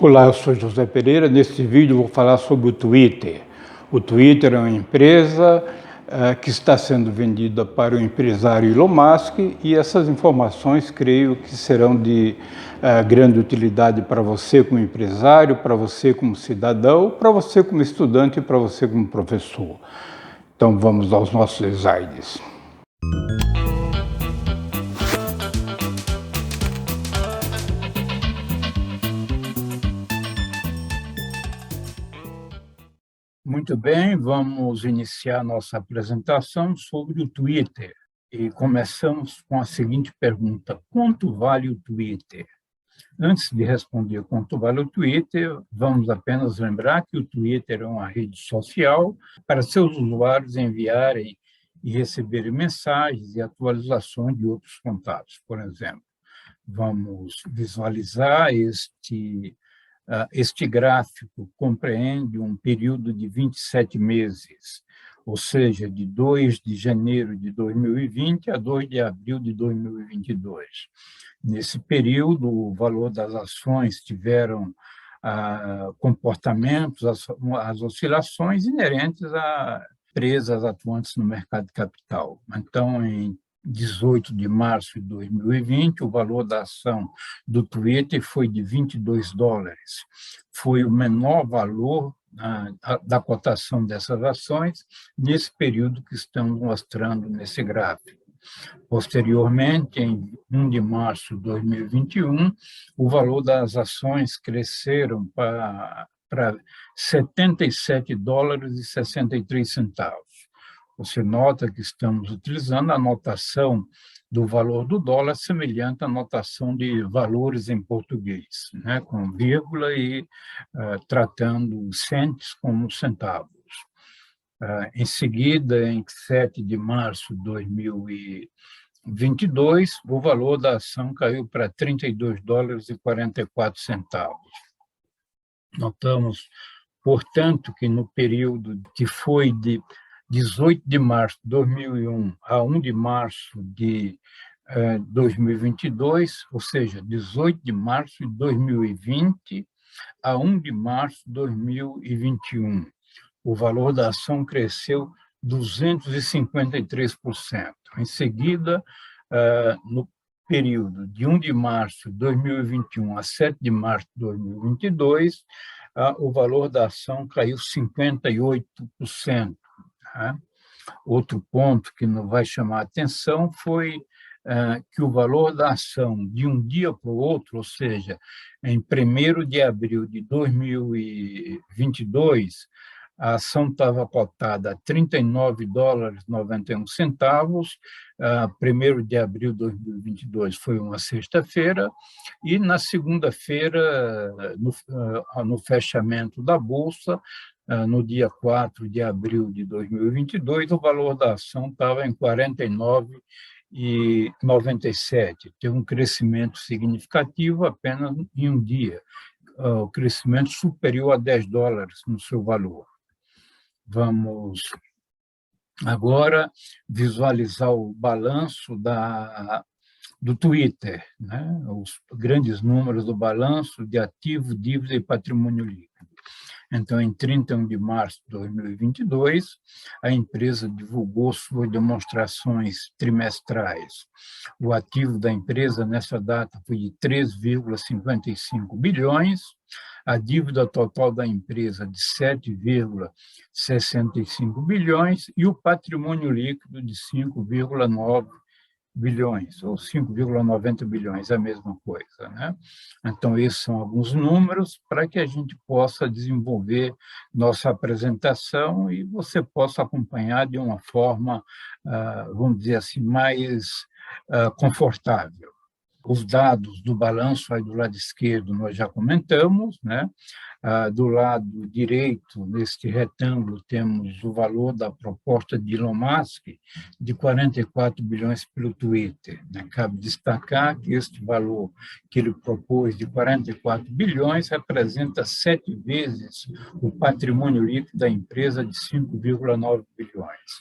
Olá, eu sou José Pereira. Neste vídeo vou falar sobre o Twitter. O Twitter é uma empresa que está sendo vendida para o empresário Elon Musk, e essas informações creio que serão de grande utilidade para você como empresário, para você como cidadão, para você como estudante e para você como professor. Então vamos aos nossos slides. Muito bem, vamos iniciar nossa apresentação sobre o Twitter. E começamos com a seguinte pergunta: quanto vale o Twitter? Antes de responder quanto vale o Twitter, vamos apenas lembrar que o Twitter é uma rede social para seus usuários enviarem e receberem mensagens e atualizações de outros contatos, por exemplo. Vamos visualizar este gráfico compreende um período de 27 meses, ou seja, de 2 de janeiro de 2020 a 2 de abril de 2022. Nesse período, o valor das ações tiveram comportamentos, as oscilações inerentes a empresas atuantes no mercado de capital. Então, em 18 de março de 2020, o valor da ação do Twitter foi de $22. Foi o menor valor da cotação dessas ações nesse período que estamos mostrando nesse gráfico. Posteriormente, em 1 de março de 2021, o valor das ações cresceram para $77,63. Você nota que estamos utilizando a notação do valor do dólar semelhante à notação de valores em português, né, com vírgula e tratando cents como centavos. Em seguida, em 7 de março de 2022, o valor da ação caiu para $32,44. Notamos, portanto, que no período que foi de 18 de março de 2001 a 1 de março de 2022, ou seja, 18 de março de 2020 a 1 de março de 2021, o valor da ação cresceu 253%. Em seguida, no período de 1 de março de 2021 a 7 de março de 2022, o valor da ação caiu 58%. Outro ponto que não vai chamar a atenção foi que o valor da ação de um dia para o outro, ou seja, em 1º de abril de 2022, a ação estava cotada a $39,91, 1º de abril de 2022 foi uma sexta-feira, e na segunda-feira, no fechamento da Bolsa, no dia 4 de abril de 2022, o valor da ação estava em $49,97. Teve um crescimento significativo apenas em um dia, o crescimento superior a $10 no seu valor. Vamos agora visualizar o balanço do Twitter, né? Os grandes números do balanço de ativo, dívida e patrimônio líquido. Então, em 31 de março de 2022, a empresa divulgou suas demonstrações trimestrais. O ativo da empresa nessa data foi de 3,55 bilhões, a dívida total da empresa de 7,65 bilhões e o patrimônio líquido de 5,9 bilhões, ou 5,90 bilhões, a mesma coisa, né? Então, esses são alguns números para que a gente possa desenvolver nossa apresentação e você possa acompanhar de uma forma, vamos dizer assim, mais confortável. Os dados do balanço aí do lado esquerdo nós já comentamos, né? Do lado direito, neste retângulo, temos o valor da proposta de Elon Musk de 44 bilhões pelo Twitter. Cabe destacar que este valor que ele propôs de 44 bilhões representa 7 vezes o patrimônio líquido da empresa de 5,9 bilhões.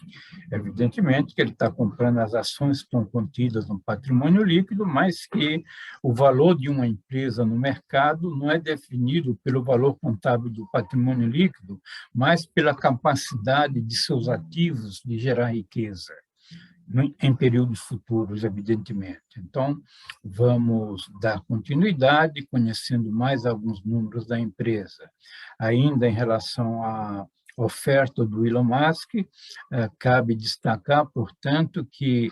Evidentemente que ele está comprando as ações que estão contidas no patrimônio líquido, mas que o valor de uma empresa no mercado não é definido pelo valor contábil do patrimônio líquido, mas pela capacidade de seus ativos de gerar riqueza, em períodos futuros, evidentemente. Então, vamos dar continuidade, conhecendo mais alguns números da empresa. Ainda em relação à oferta do Elon Musk, cabe destacar, portanto, que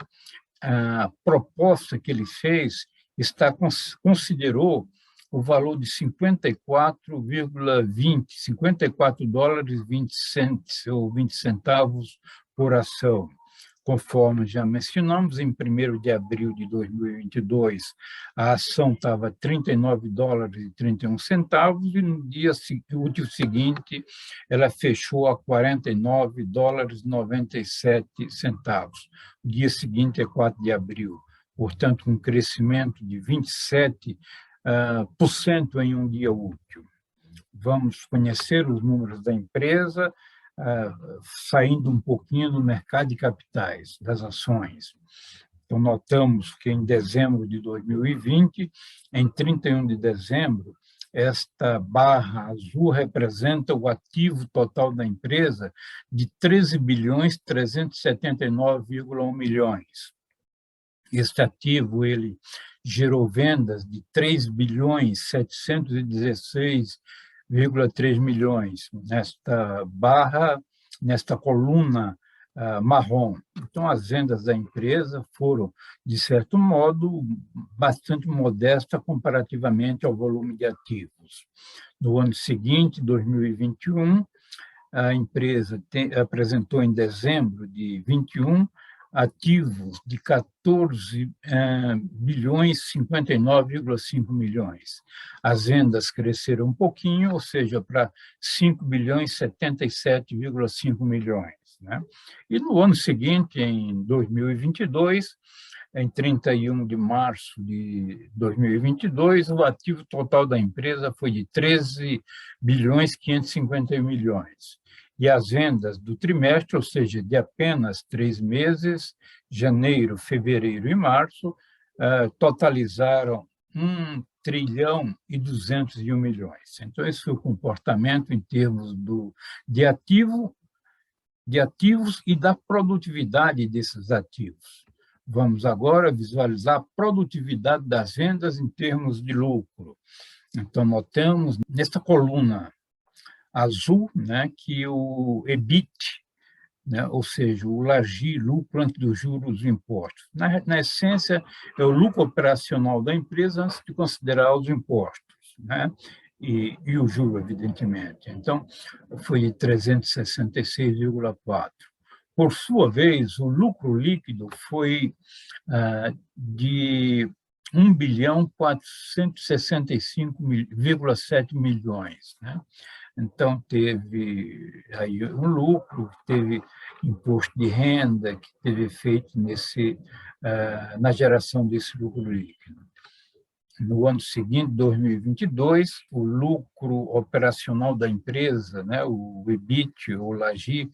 a proposta que ele fez considerou o valor de 54 dólares 20 cents, ou 20 centavos por ação. Conforme já mencionamos, em 1º de abril de 2022, a ação estava 39 dólares e 31 centavos, e no dia útil seguinte, ela fechou a 49 dólares e 97 centavos. O dia seguinte é 4 de abril. Portanto, um crescimento de 27% em um dia útil. Vamos conhecer os números da empresa, saindo um pouquinho do mercado de capitais, das ações. Então, notamos que em dezembro de 2020, em 31 de dezembro, esta barra azul representa o ativo total da empresa de 13.379,1 milhões. Este ativo ele gerou vendas de 3.716,3 milhões nesta barra, nesta coluna marrom. Então, as vendas da empresa foram, de certo modo, bastante modestas comparativamente ao volume de ativos. No ano seguinte, 2021, a empresa apresentou em dezembro de 21 ativos de 14 bilhões 59,5 milhões. As vendas cresceram um pouquinho, ou seja, para 5 bilhões 77,5 milhões. Né? E no ano seguinte, em 2022, em 31 de março de 2022, o ativo total da empresa foi de 13 bilhões 551 milhões. E as vendas do trimestre, ou seja, de apenas 3 meses, janeiro, fevereiro e março, totalizaram 1 trilhão e 201 milhões. Então, esse foi o comportamento em termos de ativos e da produtividade desses ativos. Vamos agora visualizar a produtividade das vendas em termos de lucro. Então, notamos nesta coluna azul, né, que o EBIT, né, ou seja, o LAGI, lucro antes dos juros e impostos. Na essência, é o lucro operacional da empresa antes de considerar os impostos, né, e o juro, evidentemente. Então, foi de 366,4. Por sua vez, o lucro líquido foi de 1.465,7 milhões, né? Então, teve aí um lucro, teve imposto de renda, que teve efeito na geração desse lucro líquido. No ano seguinte, 2022, o lucro operacional da empresa, né, o EBIT, ou LAGI,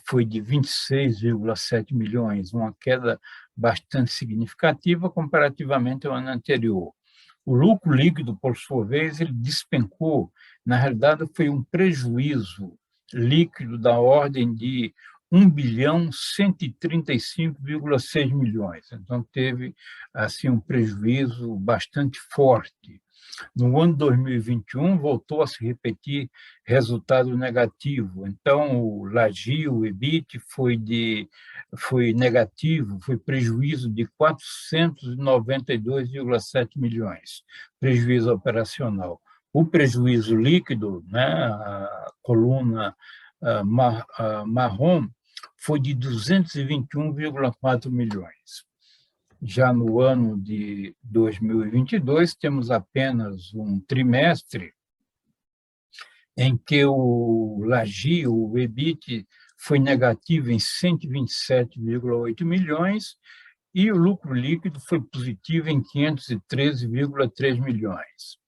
foi de 26,7 milhões, uma queda bastante significativa comparativamente ao ano anterior. O lucro líquido, por sua vez, ele despencou. Na realidade, foi um prejuízo líquido da ordem de 1.135,6 milhões. Então, teve assim, um prejuízo bastante forte. No ano 2021, voltou a se repetir resultado negativo. Então, o LAGI, o EBIT, foi negativo, foi prejuízo de 492,7 milhões, prejuízo operacional. O prejuízo líquido, né, a coluna marrom, foi de 221,4 milhões. Já no ano de 2022, temos apenas um trimestre em que o LAGI, o EBIT, foi negativo em 127,8 milhões e o lucro líquido foi positivo em 513,3 milhões.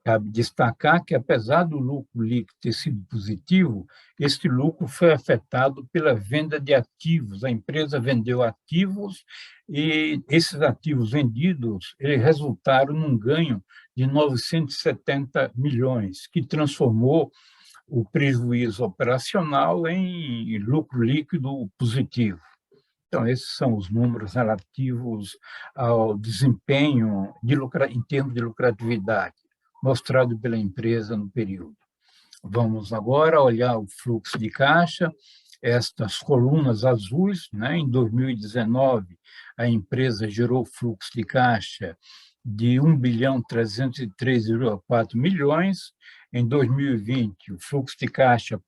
Cabe destacar que, apesar do lucro líquido ter sido positivo, este lucro foi afetado pela venda de ativos. A empresa vendeu ativos e esses ativos vendidos eles resultaram num ganho de 970 milhões, que transformou o prejuízo operacional em lucro líquido positivo. Então, esses são os números relativos ao desempenho em termos de lucratividade, mostrado pela empresa no período. Vamos agora olhar o fluxo de caixa, estas colunas azuis, né? Em 2019, a empresa gerou fluxo de caixa de 1.303,4 bilhões. Em 2020, o fluxo de caixa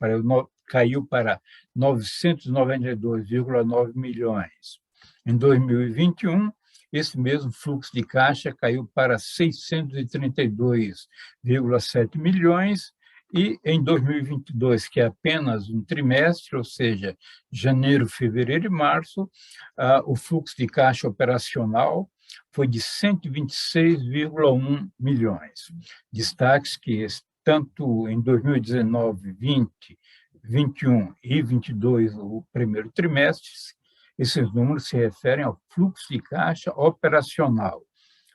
caiu para 992,9 milhões. Em 2021, esse mesmo fluxo de caixa caiu para 632,7 milhões, e em 2022, que é apenas um trimestre, ou seja, janeiro, fevereiro e março, o fluxo de caixa operacional foi de 126,1 milhões. Destaques que tanto em 2019, 20, 21 e 22, o primeiro trimestre, esses números se referem ao fluxo de caixa operacional.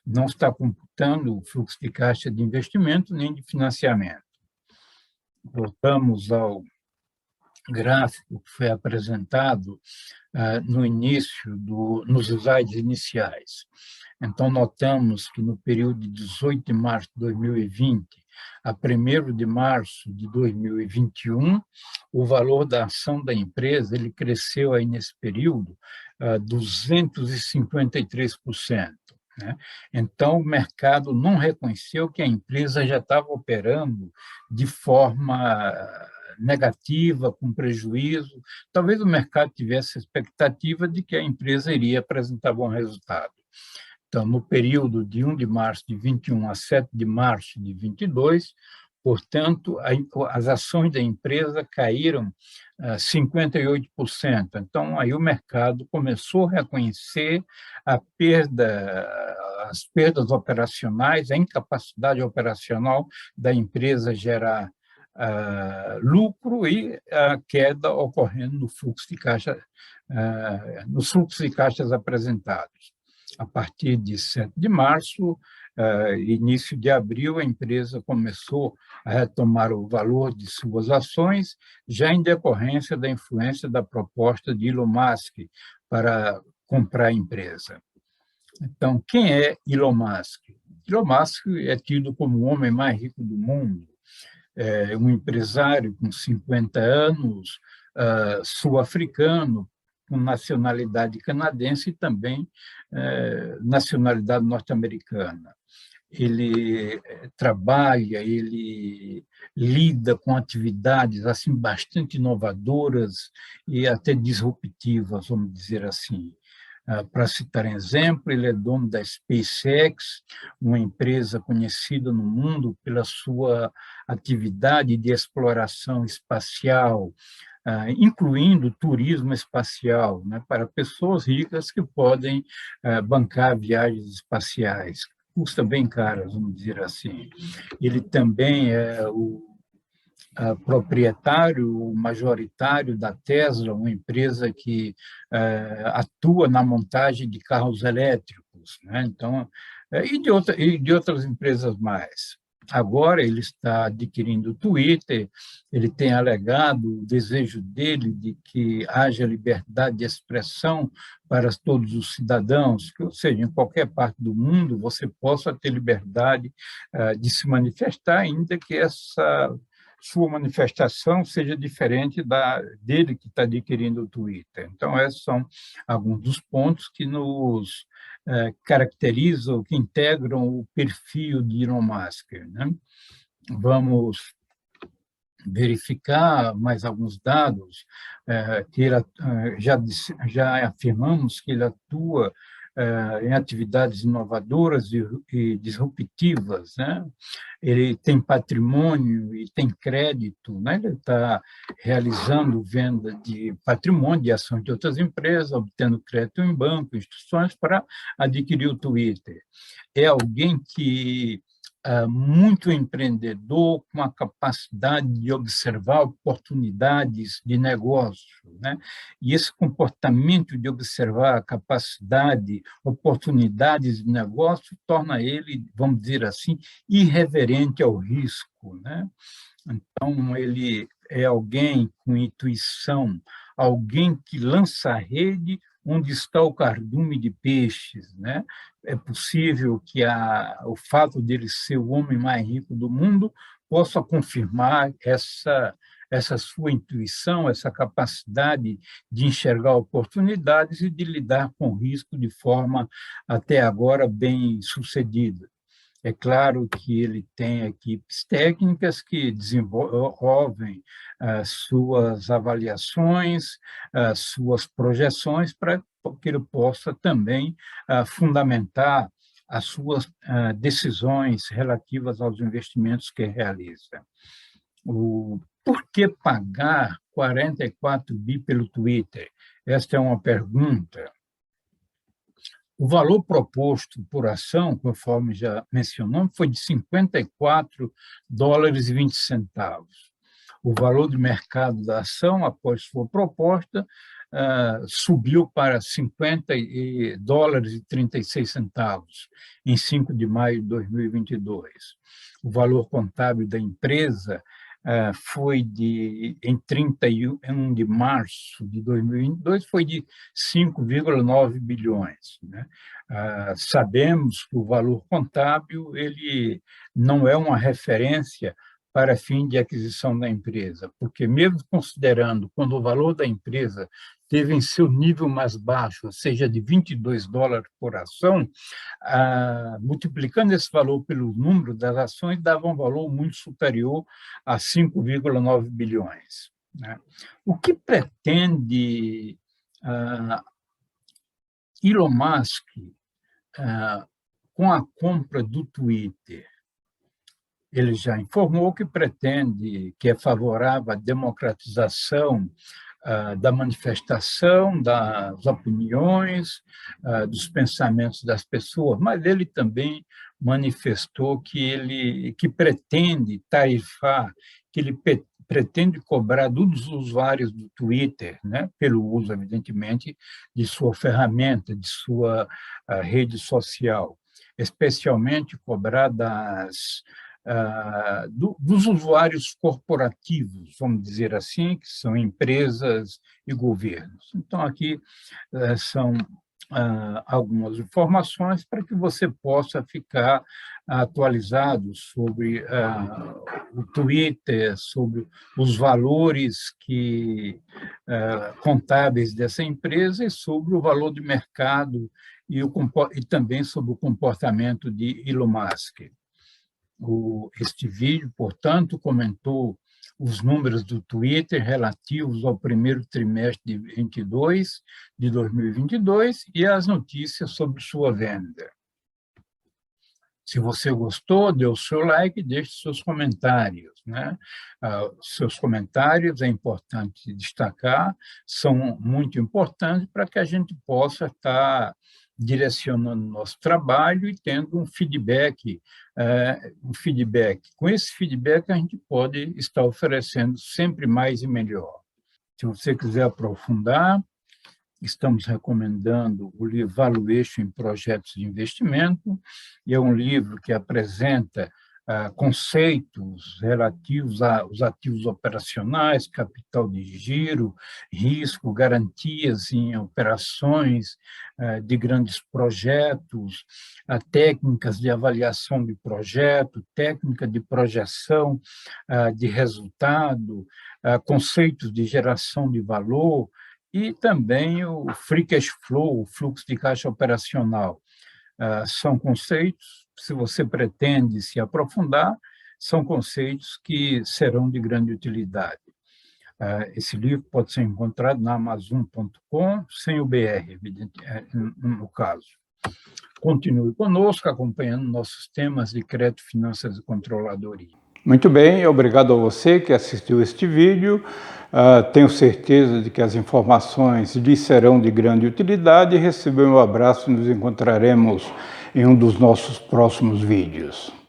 Não está computando o fluxo de caixa de investimento nem de financiamento. Voltamos ao gráfico que foi apresentado no início, nos slides iniciais. Então, notamos que no período de 18 de março de 2020 a 1º de março de 2021, o valor da ação da empresa ele cresceu aí nesse período 253%. Né? Então, o mercado não reconheceu que a empresa já estava operando de forma negativa, com prejuízo. Talvez o mercado tivesse a expectativa de que a empresa iria apresentar bom resultado. Então, no período de 1 de março de 21 a 7 de março de 22, portanto, as ações da empresa caíram 58%. Então, aí o mercado começou a reconhecer as perdas operacionais, a incapacidade operacional da empresa gerar lucro e a queda ocorrendo no fluxo de caixa, nos fluxos de caixas apresentados. A partir de 7 de março, início de abril, a empresa começou a retomar o valor de suas ações, já em decorrência da influência da proposta de Elon Musk para comprar a empresa. Então, quem é Elon Musk? Elon Musk é tido como o homem mais rico do mundo, um empresário com 50 anos, sul-africano, com nacionalidade canadense e também nacionalidade norte-americana. Ele trabalha, ele lida com atividades assim bastante inovadoras e até disruptivas, vamos dizer assim. Para citar um exemplo, ele é dono da SpaceX, uma empresa conhecida no mundo pela sua atividade de exploração espacial, incluindo turismo espacial, né, para pessoas ricas que podem bancar viagens espaciais. Custa bem caras, vamos dizer assim. Ele também é o proprietário majoritário da Tesla, uma empresa que atua na montagem de carros elétricos, né? Então, e de outras empresas mais. Agora ele está adquirindo o Twitter, ele tem alegado o desejo dele de que haja liberdade de expressão para todos os cidadãos, que, ou seja, em qualquer parte do mundo você possa ter liberdade de se manifestar, ainda que essa sua manifestação seja diferente dele que está adquirindo o Twitter. Então, esses são alguns dos pontos que nos caracterizam, que integram o perfil de Elon Musk, né? Vamos verificar mais alguns dados, que ele, já afirmamos que ele atua em atividades inovadoras e disruptivas, né? Ele tem patrimônio e tem crédito, né? Ele está realizando venda de patrimônio, de ações de outras empresas, obtendo crédito em banco, instituições para adquirir o Twitter. É alguém que muito empreendedor, com a capacidade de observar oportunidades de negócio, né? E esse comportamento de observar a capacidade, oportunidades de negócio, torna ele, vamos dizer assim, irreverente ao risco, né? Então, ele é alguém com intuição, alguém que lança a rede onde está o cardume de peixes, né? É possível que o fato dele ser o homem mais rico do mundo possa confirmar essa sua intuição, essa capacidade de enxergar oportunidades e de lidar com o risco de forma, até agora, bem sucedida. É claro que ele tem equipes técnicas que desenvolvem as suas avaliações, as suas projeções, para que ele possa também fundamentar as suas decisões relativas aos investimentos que realiza. Por que pagar 44 bi pelo Twitter? Esta é uma pergunta. O valor proposto por ação, conforme já mencionamos, foi de $54,20. O valor de mercado da ação, após sua proposta, subiu para $50,36 em 5 de maio de 2022. O valor contábil da empresa foi em 31 de março de 2022, foi de 5,9 bilhões. Né? Sabemos que o valor contábil ele não é uma referência para fim de aquisição da empresa, porque mesmo considerando quando o valor da empresa teve em seu nível mais baixo, ou seja, de $22 por ação, multiplicando esse valor pelo número das ações, dava um valor muito superior a 5,9 bilhões. Né? O que pretende Elon Musk com a compra do Twitter? Ele já informou que pretende, que é favorável à democratização da manifestação, das opiniões, dos pensamentos das pessoas, mas ele também manifestou que pretende tarifar, que ele pretende cobrar dos usuários do Twitter, né, pelo uso, evidentemente, de sua ferramenta, de sua rede social, especialmente cobrar dos usuários corporativos, vamos dizer assim, que são empresas e governos. Então, aqui são algumas informações para que você possa ficar atualizado sobre o Twitter, sobre os valores contábeis dessa empresa e sobre o valor de mercado e também sobre o comportamento de Elon Musk. Este vídeo, portanto, comentou os números do Twitter relativos ao primeiro trimestre de 2022 e as notícias sobre sua venda. Se você gostou, dê o seu like e deixe seus comentários. Né? Seus comentários, é importante destacar, são muito importantes para que a gente possa estar direcionando nosso trabalho e tendo um feedback. Com esse feedback, a gente pode estar oferecendo sempre mais e melhor. Se você quiser aprofundar, estamos recomendando o livro Valuation em Projetos de Investimento, e é um livro que apresenta conceitos relativos aos ativos operacionais, capital de giro, risco, garantias em operações de grandes projetos, técnicas de avaliação de projeto, técnica de projeção de resultado, conceitos de geração de valor, e também o free cash flow, o fluxo de caixa operacional. São conceitos, se você pretende se aprofundar, são conceitos que serão de grande utilidade. Esse livro pode ser encontrado na Amazon.com, sem o BR, no caso. Continue conosco, acompanhando nossos temas de crédito, finanças e controladoria. Muito bem, obrigado a você que assistiu este vídeo. Tenho certeza de que as informações lhe serão de grande utilidade. Receba um abraço e nos encontraremos em um dos nossos próximos vídeos.